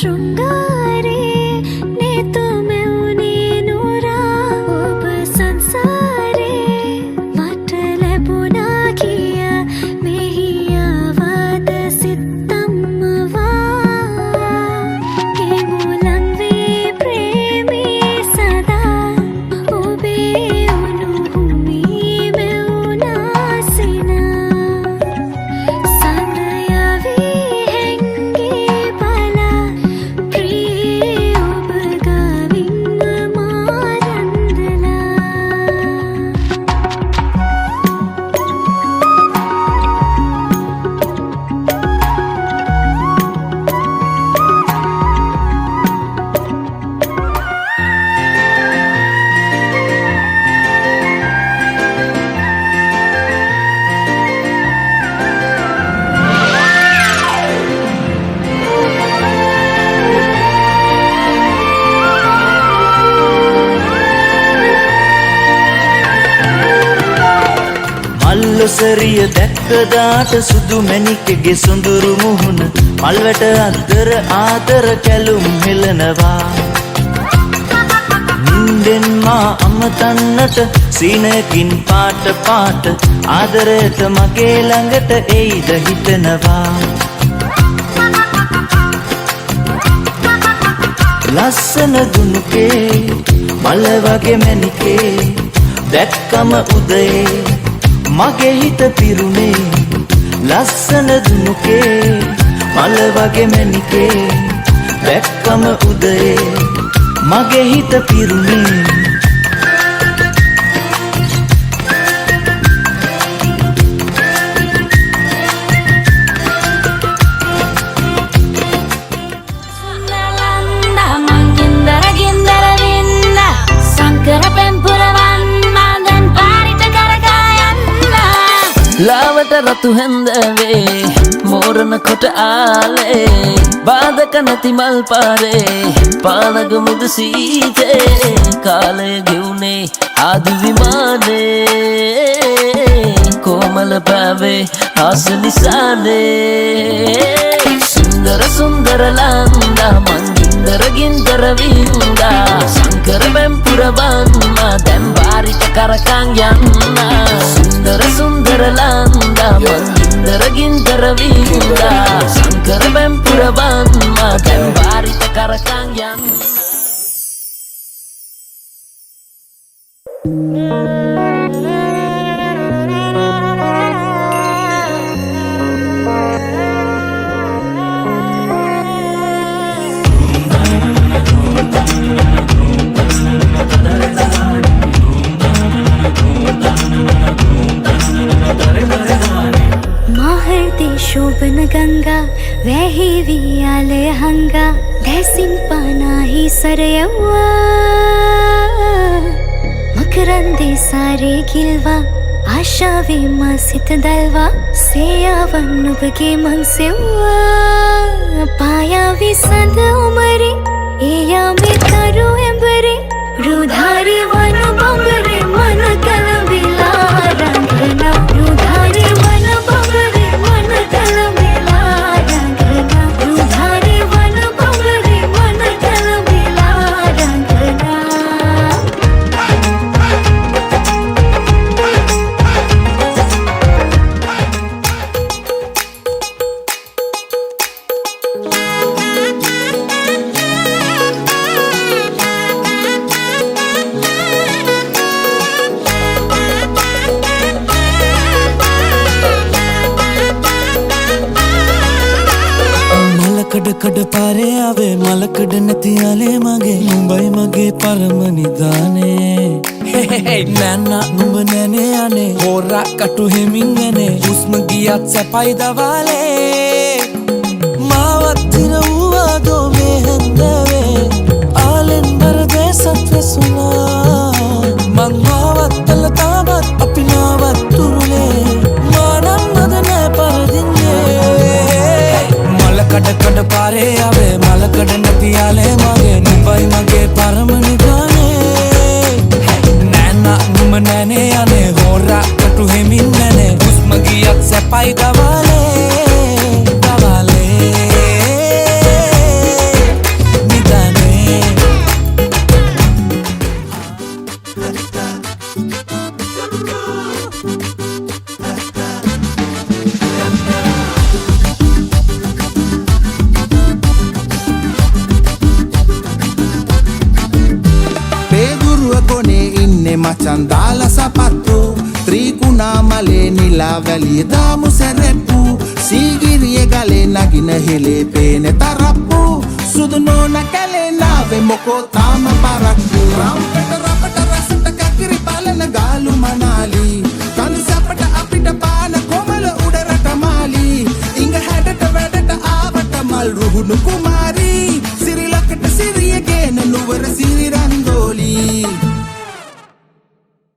शृंगारे ने तुम्हें उन्हें नूरा उप संसारे मटले बुना किया मेहिया वाद सितम्वा के मूलं वे प्रेमी सदा उबे उनुभूमि में उनासिना संदयावी हैंगे पला प्रिय उपगाविंग मारंदला මල්ලොසරිය දැක්කදාට සුදු මැණිකගේ සොඳුරු මුහුණ මල්වැට අතර ආදර කැලුම් හෙලනවා නින්දෙන් මා අමතන්නට සීනකින් පාට පාට ආදරයට මගේ ළඟට එයිද හිතනවා ලස්සන දුනුකේ මල වගේ මැණිකේ දැක්කම උදේ මගේ හිත පිරුණේ ලස්සන දුනුකේ මල වගේ මැණිකේ දැක්කම උදේ මගේ හිත පිරුණේ Nalanda mangindara gindara vinda Sankara pempuravanna dan parita karakayanna ලාවට රතු හැන්දවේ මෝරණ කොට ආලේ බාධක නැති මල් පාරේ පානග මුද සීතේ කාලය ගෙවුනේ ආදි විමානේ කොමල පැවේ ආස නිසානේ සුන්දර සුන්දර ලන්දා මංගින්දර ගින්දර වින්දා සංකර බැම්පුරවන්නා දැන් බාරිට කරකන් යන්න සුන්දර සුන්දර ලන්දා මංගින්දර ගින්දර වින්දා සංකර බැම්පුරවන්නා දැන් බාරිට කරකන් යන්න महर्दे शोभन गंगा वही वियाले हंगा दैसिन पाना ही सरयवा मकरंदे सारे गिलवा आशा वे मसित दलवा सेयावन्नुबगे मंसेवा पाया विसंद उमरे एया में तरो एंबरे रुधारी वन बंगरे मन कलबिला रंगना रुधारी वन बंगरे मन कलबिला रंगना रुधारी वन बंगरे मन कलबिला रंगना කඩ කඩ පාරේ ආවේ මලකඩ නැති ආලේ මගේ නුඹයි මගේ පරම නිදානේ නෑනා නුඹ නෑනේ අනේ හොරා කටු හිමින් යනේ හුස්ම ගියත් සැපයි දවාලේ මාවත් දින වූවා දෝ මේ හැන්දවේ ආලෙන් බරදේ සත්වසුනා මං මාවත් තල තාමත් අපි නාවත් තුරුලේ මානම් නද නෑ පරදින්නේ කඩ කඩ පාරේ ආවේ මලකඩ නැති ආලේ මගේ නුඹයි මගේ පරම නිදානේ නෑනා නුඹ නෑනේ අනේ හොරා කටු හිමින් නැනේ හුස්ම ගියත් සැපයි දවාලේ දවාලේ මචන්දාල සපත්තු ත්‍රීකුණා මලේ නිලා වැලිය දාමු සැරෙප්පු සීගිරිය ගලේ නගින හෙලේ පේන තරප්පු සුදු නෝන කැලේ නාවේ මොකෝ තාම පරක්කු රම්පට රපට රසට කකිරි පාලන ගාලු මනාලි කඳු සැපට අපිට පාන කොමල උඩරට මාලි ඉංග හැඩට වැඩට ආවට මල් රුහුණු කුමාරී සිරිලකට සිරිය ගේන නුවර සිරිරංග